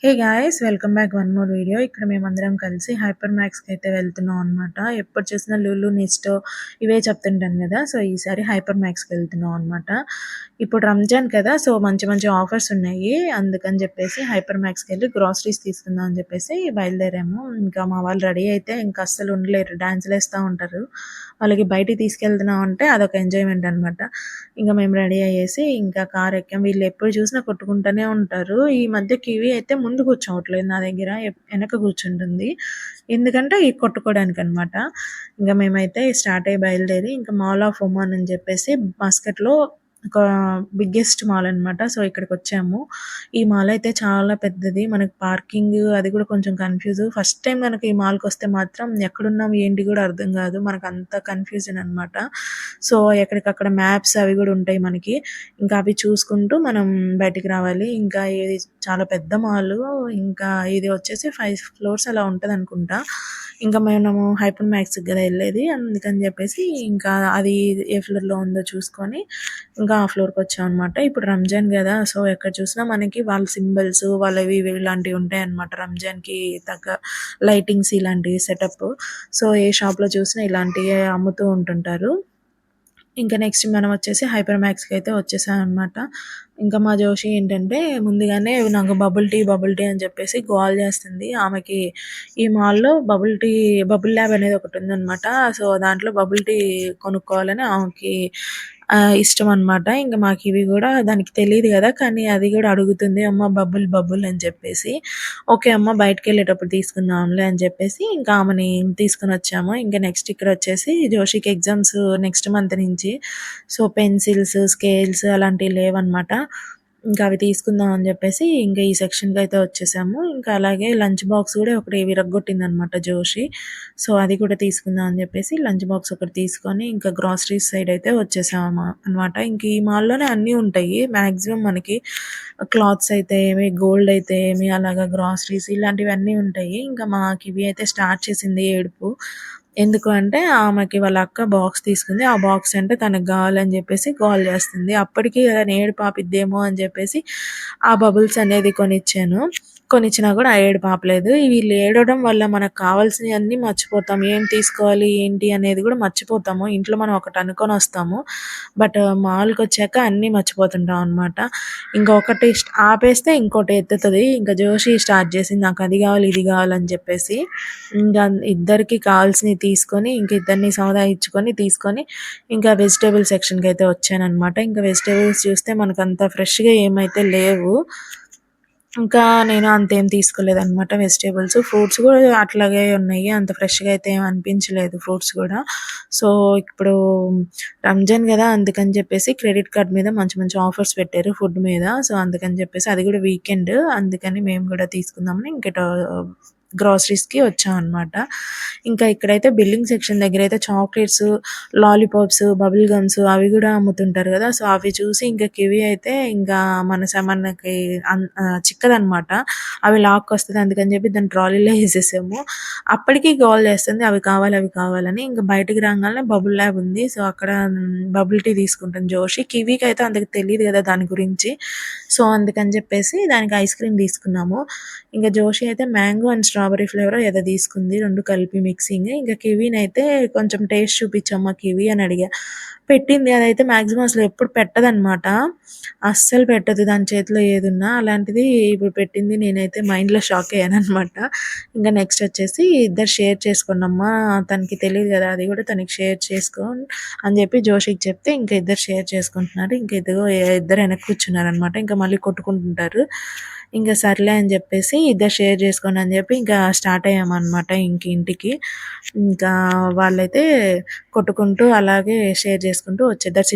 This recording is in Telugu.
Hey guys! Welcome back one more video. ఇక్కడ మేమందరం కలిసి హైపర్ మ్యాక్స్‌కి అయితే వెళ్తున్నాం అనమాట. ఎప్పుడు చూసినా లులు, నెస్టో ఇవే చెప్తుంటాను గదా! సో, ఈసారి హైపర్ మ్యాక్స్‌కి వెళ్తున్నాం అనమాట. ఇప్పుడు రంజాన్ కదా! సో, మంచి మంచి ఆఫర్స్ ఉన్నాయి. అందుకని జెప్పేసి హైపర్ మ్యాక్స్‌కెళ్ళి గ్రోసరీస్ తీసుకుందాం అని జెప్పేసి బయలుదేరాము. ఇంకా మా వాళ్ళు రెడీ అయితే ఇంక అస్సలు ఉండలేరు. డాన్సులేస్తా ఉంటారు. వాళ్ళకి బయటికి తీసుకెళ్తున్నాం అంటే అదొక ఎంజాయ్‌మెంట్ అనమాట. ఇంక మేము రెడీ అయ్యేసి ఇంకా కార్ ఎక్కాం. వీళ్ళు ఎప్పుడు చూసినా కొట్టుకుంటూనే ఉంటారు. ఈ మధ్య కివి అయితే ముందు కూర్చోవట్లేదు నా దగ్గర. ఎనక కూర్చుంటుంది. ఎందుకంటే ఈ కొట్టుకోవడానికనమాట. ఇంక మేమైతే స్టార్ట్ అయ్యి బయలుదేరి ఇంకా మాల్ ఆఫ్ ఒమాన్ అని చెప్పేసి మస్కట్‌లో ఒక బిగ్గెస్ట్ మాల్ అనమాట. సో, ఇక్కడికొచ్చాము. ఈ మాల్ అయితే చాలా పెద్దది. మనకి పార్కింగ్ అది కూడా కొంచెం కన్‌ఫ్యూజు. ఫస్ట్ టైమ్ గనక ఈ మాల్‌కొస్తే మాత్రం ఎక్కడున్నాం ఏంటి కూడా అర్థం కాదు. మనకంత కన్‌ఫ్యూజన్ అనమాట. సో, ఎక్కడికక్కడ మ్యాప్స్ అవి గూడా ఉంటాయి మనకి. ఇంకా అవి చూసుకుంటూ మనం బయటికి రావాలి. ఇంకా ఇది చాలా పెద్ద మాలు. ఇంకా ఇది వచ్చేసి 5 ఫ్లోర్స్ అలా ఉంటదనుకుంటా. ఇంకా మనము హైపర్ మ్యాక్స్‌కి గదా ఎళ్ళేది. అందుకని జెప్పేసి ఇంకా అది ఏ ఫ్లోర్‌లో ఉందో చూసుకొని ఇంకా ఆ ఫ్లోర్‌కొచ్చామనమాట. ఇప్పుడు రంజాన్ గదా! సో, ఎక్కడ చూసినా మనకి వాళ్ళ సింబల్స్ వాళ్ళవి ఇవి ఇలాంటివి ఉంటాయన్నమాట. రంజాన్‌కి తగ్గ లైటింగ్స్ ఇలాంటివి సెటప్. సో, ఏ షాప్‌లో చూసినా ఇలాంటియే అమ్ముతూ ఉంటుంటారు. ఇంకా నెక్స్ట్ మనం వచ్చేసి హైపర్ మ్యాక్స్‌కైతే వచ్చేసామనమాట. ఇంకా మా జోషి ఏంటంటే ముందుగానే నాకు బబుల్ టీ అని చెప్పేసి గోల చేస్తుంది. ఆమెకి ఈ మాల్‌లో బబుల్ ల్యాబ్ అనేది ఒకటుందనమాట. సో, దాంట్లో బబుల్ టీ కొనుక్కోవాలని ఆమెకి ఇష్టమనమాట. ఇంక మాకివి గూడా దానికి తెలీదు గదా! కానీ అది గూడా అడుగుతుంది. అమ్మ బబుల్ అని చెప్పేసి. ఓకే అమ్మ బయటికెళ్ళేటప్పుడు తీసుకుందాంలే అని చెప్పేసి ఇంకా ఆమెని తీసుకొనొచ్చాము. ఇంక నెక్స్ట్ ఇక్కడొచ్చేసి జోషికి ఎగ్జామ్స్ నెక్స్ట్ మంత్ నుంచి. సో, పెన్సిల్స్, స్కేల్స్ అలాంటివి లేవనమాట. ఇంకా అవి తీసుకుందాం అని జెప్పేసి ఇంక ఈ సెక్షన్‌కయితే వచ్చేసాము. ఇంకా అలాగే లంచ్ బాక్స్ గూడా ఒకటి విరగ్గొట్టిందనమాట జోషి. సో, అది కూడా తీసుకుందాం అని జెప్పేసి లంచ్ బాక్స్ ఒకటి తీసుకొని ఇంకా గ్రాసరీస్ సైడ్ అయితే వచ్చేసాము అనమాట. ఇంక ఈ మాల్‌లోనే అన్నీ ఉంటాయి. మాక్సిమం మనకి క్లాత్స్ అయితే ఏమి, గోల్డ్ అయితే ఏమి, అలాగా గ్రాసరీస్ ఇలాంటివన్నీ ఉంటాయి. ఇంకా మాకివి అయితే స్టార్ట్ చేసింది ఏడుపు. ఎందుకు అంటే ఆమెకి వాళ్ళ అక్క బాక్స్ తీసుకుంది. ఆ బాక్స్ అంటే తనకు గావాలని జెప్పేసి గోల జేస్తుంది. అప్పటికి ఏదైనా ఏడుపు ఆపిద్దేమో అని జెప్పేసి ఆ బబుల్స్ అనేది కొనిచ్చాను. కొనిచ్చినా గూడా ఆ ఏడుపు ఆపలేదు. వీళ్ళు ఏడవడం వల్ల మనకు కావాల్సినయన్నీ మర్చిపోతాం. ఏం తీసుకోవాలి, ఏంటి అనేది గూడా మర్చిపోతాము. ఇంట్లో మనం ఒకటి అనుకోనొస్తాము. బట్ మాల్‌కొచ్చాక అన్నీ మర్చిపోతుంటాం అనమాట. ఇంకొకటి ఆపేస్తే ఇంకోటి ఎత్తుతది. ఇంక జోషి స్టార్ట్ జేసింది. నాకది గావాలి, ఇది గావాలని జెప్పేసి. ఇంకా ఇద్దరికి కావాల్సినయి తీసుకొని, ఇంక ఇద్దరిని సముదాయించుకొని తీసుకొని, ఇంకా వెజిటబుల్ సెక్షన్‌కయితే వచ్చాననమాట. ఇంకా వెజిటబుల్స్ చూస్తే మనకంత ఫ్రెష్‌గా ఏమైతే లేవు. ఇంకా నేను అంతేం తీసుకోలేదనమాట వెజిటబుల్స్. ఫ్రూట్స్ గూడా అట్లాగే ఉన్నాయి. అంత ఫ్రెష్‌గా అయితే ఏమి అనిపించలేదు ఫ్రూట్స్ గూడా. సో, ఇప్పుడు రంజాన్ గదా! అందుకని జెప్పేసి క్రెడిట్ కార్డ్ మీద మంచి మంచి ఆఫర్స్ పెట్టారు ఫుడ్ మీద. సో, అందుకని జెప్పేసి అది గూడా వీకెండ్. అందుకని మేము గూడా తీసుకుందామని గ్రాసరీస్‌కి వచ్చామనమాట. ఇంకా ఇక్కడైతే బిల్లింగ్ సెక్షన్ దగ్గరైతే చాక్లెట్స్, లాలీపాప్స్, బబుల్ గమ్స్ అవి గూడా అమ్ముతుంటారు గదా! సో, అవి చూసి ఇంకా కివి అయితే ఇంకా మనకి చిక్కదనమాట. అవి లాక్కొస్తది. అందుకని జెప్పి దాన్ని ట్రాలీలో ఏసేసాము. అప్పటికి గోల చేస్తుంది. అవి కావాలి, అవి కావాలని. ఇంక బయటికి రాంగాల్నే బబుల్ ల్యాబ్ ఉంది. సో, అక్కడ బబుల్ టీ తీసుకుంటుంది జోషి. కివికైతే అంతగా తెలీదు గదా దాని గురించి. సో, అందుకని జెప్పేసి దానికి ఐస్ క్రీమ్ తీసుకున్నాము. ఇంక జోషి అయితే మ్యాంగో అండ్ స్ట్రాబెర్రీ ఫ్లేవరో ఏదో తీసుకుంది. 2 కలిపి మిక్సింగ్. ఇంక కివినైతే కొంచెం టేస్ట్ చూపిచ్చమ్మా కివి అని అడిగా. పెట్టింది. అదైతే మాక్సిమం అసలెప్పుడు పెట్టదనమాట. అస్సలు పెట్టదు దాని చేతిలో ఏదున్నా. అలాంటిది ఇప్పుడు పెట్టింది. నేనైతే మైండ్‌లో షాక్ అయ్యాననమాట. ఇంక నెక్స్ట్ వచ్చేసి ఇద్దరు షేర్ చేసుకోండమ్మా తనకి తెలీదు గదా! అది గూడా తనకి షేర్ చేసుకో అని జెప్పి జోషికి చెప్తే ఇంక ఇద్దరు షేర్ చేసుకుంటున్నారు. ఇంక ఇదిగో ఇద్దరు వెనక్కి కూర్చున్నారనమాట. ఇంక మళ్ళీ కొట్టుకుంటుంటారు. ఇంక సర్లే అని జెప్పేసి ఇద్దరు షేర్ చేసుకోండి అని జెప్పి ఇంకా స్టార్ట్ అయ్యామనమాట ఇంటికి. ఇంకా వాళ్ళైతే కొట్టుకుంటూ అలాగే షేర్ చేసుకుంటూ వచ్చేద్దరు